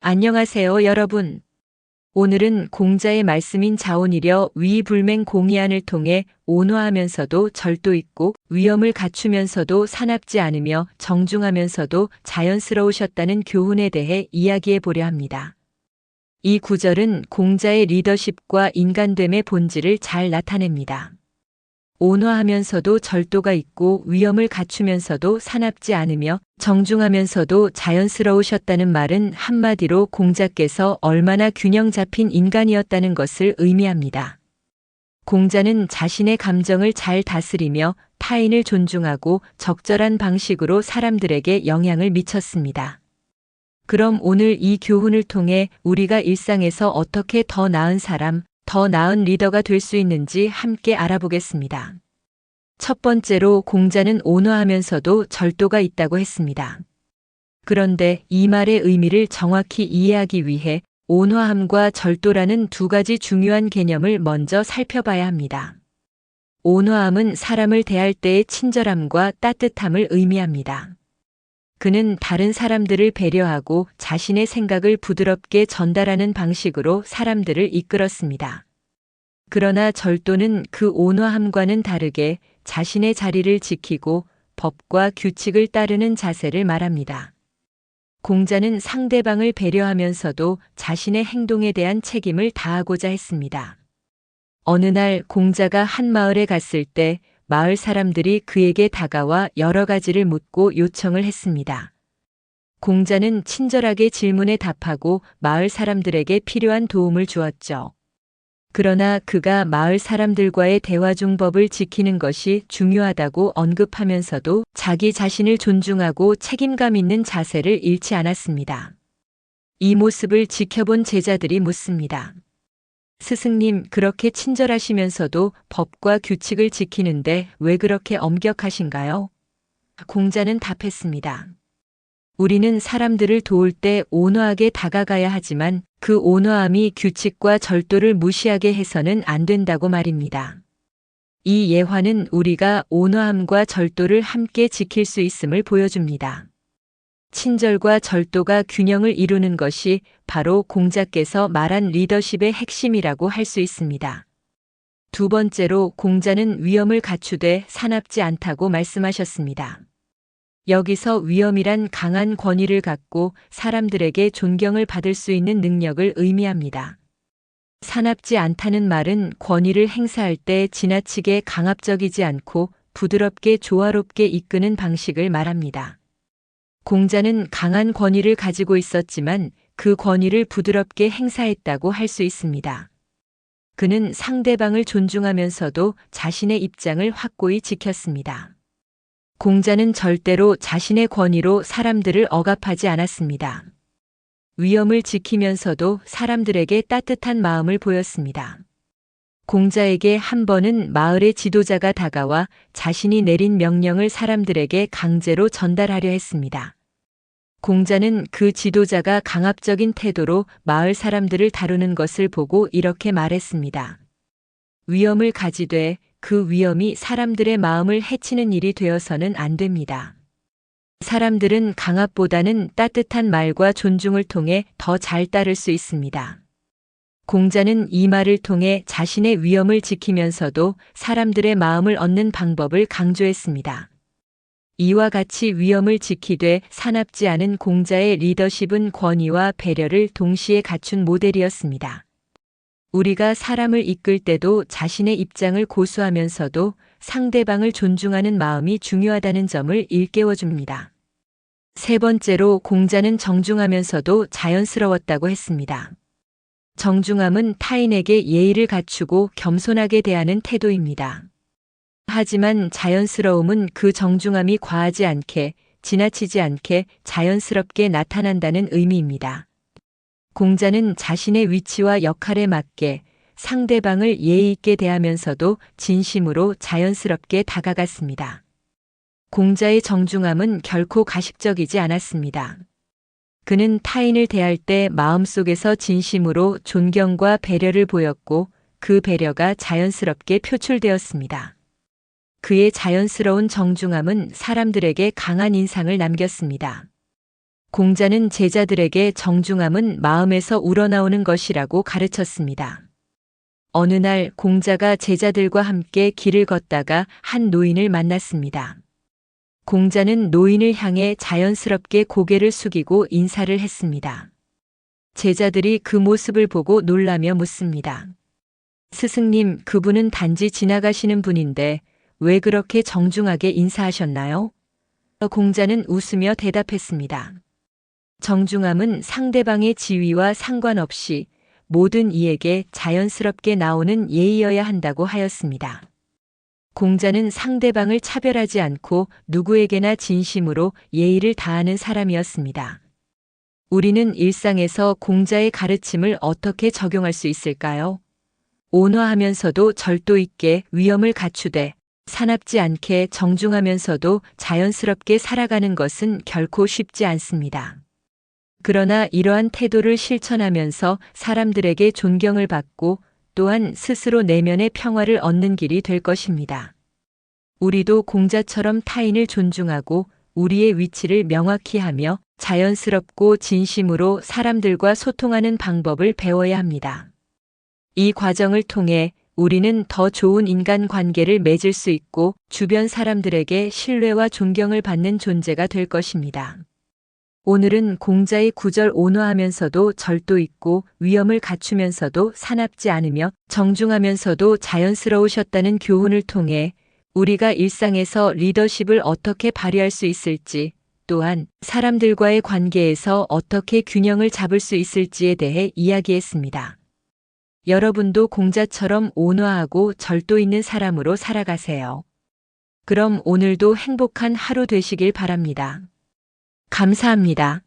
안녕하세요, 여러분. 오늘은 공자의 말씀인 자온이려 위불맹 공의안을 통해 온화하면서도 절도 있고 위엄을 갖추면서도 사납지 않으며 정중하면서도 자연스러우셨다는 교훈에 대해 이야기해 보려 합니다. 이 구절은 공자의 리더십과 인간됨의 본질을 잘 나타냅니다. 온화하면서도 절도가 있고 위엄을 갖추면서도 사납지 않으며 정중하면서도 자연스러우셨다는 말은 한마디로 공자께서 얼마나 균형 잡힌 인간이었다는 것을 의미합니다. 공자는 자신의 감정을 잘 다스리며 타인을 존중하고 적절한 방식으로 사람들에게 영향을 미쳤습니다. 그럼 오늘 이 교훈을 통해 우리가 일상에서 어떻게 더 나은 사람, 더 나은 리더가 될 수 있는지 함께 알아보겠습니다. 첫 번째로 공자는 온화하면서도 절도가 있다고 했습니다. 그런데 이 말의 의미를 정확히 이해하기 위해 온화함과 절도라는 두 가지 중요한 개념을 먼저 살펴봐야 합니다. 온화함은 사람을 대할 때의 친절함과 따뜻함을 의미합니다. 그는 다른 사람들을 배려하고 자신의 생각을 부드럽게 전달하는 방식으로 사람들을 이끌었습니다. 그러나 절도는 그 온화함과는 다르게 자신의 자리를 지키고 법과 규칙을 따르는 자세를 말합니다. 공자는 상대방을 배려하면서도 자신의 행동에 대한 책임을 다하고자 했습니다. 어느 날 공자가 한 마을에 갔을 때 마을 사람들이 그에게 다가와 여러 가지를 묻고 요청을 했습니다. 공자는 친절하게 질문에 답하고 마을 사람들에게 필요한 도움을 주었죠. 그러나 그가 마을 사람들과의 대화 중 법을 지키는 것이 중요하다고 언급하면서도 자기 자신을 존중하고 책임감 있는 자세를 잃지 않았습니다. 이 모습을 지켜본 제자들이 묻습니다. 스승님, 그렇게 친절하시면서도 법과 규칙을 지키는데 왜 그렇게 엄격하신가요? 공자는 답했습니다. 우리는 사람들을 도울 때 온화하게 다가가야 하지만 그 온화함이 규칙과 절도를 무시하게 해서는 안 된다고 말입니다. 이 예화는 우리가 온화함과 절도를 함께 지킬 수 있음을 보여줍니다. 친절과 절도가 균형을 이루는 것이 바로 공자께서 말한 리더십의 핵심이라고 할 수 있습니다. 두 번째로 공자는 위엄을 갖추되 사납지 않다고 말씀하셨습니다. 여기서 위엄이란 강한 권위를 갖고 사람들에게 존경을 받을 수 있는 능력을 의미합니다. 사납지 않다는 말은 권위를 행사할 때 지나치게 강압적이지 않고 부드럽게 조화롭게 이끄는 방식을 말합니다. 공자는 강한 권위를 가지고 있었지만 그 권위를 부드럽게 행사했다고 할 수 있습니다. 그는 상대방을 존중하면서도 자신의 입장을 확고히 지켰습니다. 공자는 절대로 자신의 권위로 사람들을 억압하지 않았습니다. 위엄을 지키면서도 사람들에게 따뜻한 마음을 보였습니다. 공자에게 한 번은 마을의 지도자가 다가와 자신이 내린 명령을 사람들에게 강제로 전달하려 했습니다. 공자는 그 지도자가 강압적인 태도로 마을 사람들을 다루는 것을 보고 이렇게 말했습니다. 위엄을 가지되 그 위엄이 사람들의 마음을 해치는 일이 되어서는 안 됩니다. 사람들은 강압보다는 따뜻한 말과 존중을 통해 더 잘 따를 수 있습니다. 공자는 이 말을 통해 자신의 위엄을 지키면서도 사람들의 마음을 얻는 방법을 강조했습니다. 이와 같이 위엄을 지키되 사납지 않은 공자의 리더십은 권위와 배려를 동시에 갖춘 모델이었습니다. 우리가 사람을 이끌 때도 자신의 입장을 고수하면서도 상대방을 존중하는 마음이 중요하다는 점을 일깨워줍니다. 세 번째로 공자는 정중하면서도 자연스러웠다고 했습니다. 정중함은 타인에게 예의를 갖추고 겸손하게 대하는 태도입니다. 하지만 자연스러움은 그 정중함이 과하지 않게, 지나치지 않게 자연스럽게 나타난다는 의미입니다. 공자는 자신의 위치와 역할에 맞게 상대방을 예의 있게 대하면서도 진심으로 자연스럽게 다가갔습니다. 공자의 정중함은 결코 가식적이지 않았습니다. 그는 타인을 대할 때 마음속에서 진심으로 존경과 배려를 보였고 그 배려가 자연스럽게 표출되었습니다. 그의 자연스러운 정중함은 사람들에게 강한 인상을 남겼습니다. 공자는 제자들에게 정중함은 마음에서 우러나오는 것이라고 가르쳤습니다. 어느 날 공자가 제자들과 함께 길을 걷다가 한 노인을 만났습니다. 공자는 노인을 향해 자연스럽게 고개를 숙이고 인사를 했습니다. 제자들이 그 모습을 보고 놀라며 묻습니다. 스승님, 그분은 단지 지나가시는 분인데 왜 그렇게 정중하게 인사하셨나요? 공자는 웃으며 대답했습니다. 정중함은 상대방의 지위와 상관없이 모든 이에게 자연스럽게 나오는 예의여야 한다고 하였습니다. 공자는 상대방을 차별하지 않고 누구에게나 진심으로 예의를 다하는 사람이었습니다. 우리는 일상에서 공자의 가르침을 어떻게 적용할 수 있을까요? 온화하면서도 절도 있게 위엄을 갖추되 사납지 않게 정중하면서도 자연스럽게 살아가는 것은 결코 쉽지 않습니다. 그러나 이러한 태도를 실천하면서 사람들에게 존경을 받고 또한 스스로 내면의 평화를 얻는 길이 될 것입니다. 우리도 공자처럼 타인을 존중하고 우리의 위치를 명확히 하며 자연스럽고 진심으로 사람들과 소통하는 방법을 배워야 합니다. 이 과정을 통해 우리는 더 좋은 인간 관계를 맺을 수 있고 주변 사람들에게 신뢰와 존경을 받는 존재가 될 것입니다. 오늘은 공자의 구절 온화하면서도 절도 있고 위엄을 갖추면서도 사납지 않으며 정중하면서도 자연스러우셨다는 교훈을 통해 우리가 일상에서 리더십을 어떻게 발휘할 수 있을지, 또한 사람들과의 관계에서 어떻게 균형을 잡을 수 있을지에 대해 이야기했습니다. 여러분도 공자처럼 온화하고 절도 있는 사람으로 살아가세요. 그럼 오늘도 행복한 하루 되시길 바랍니다. 감사합니다.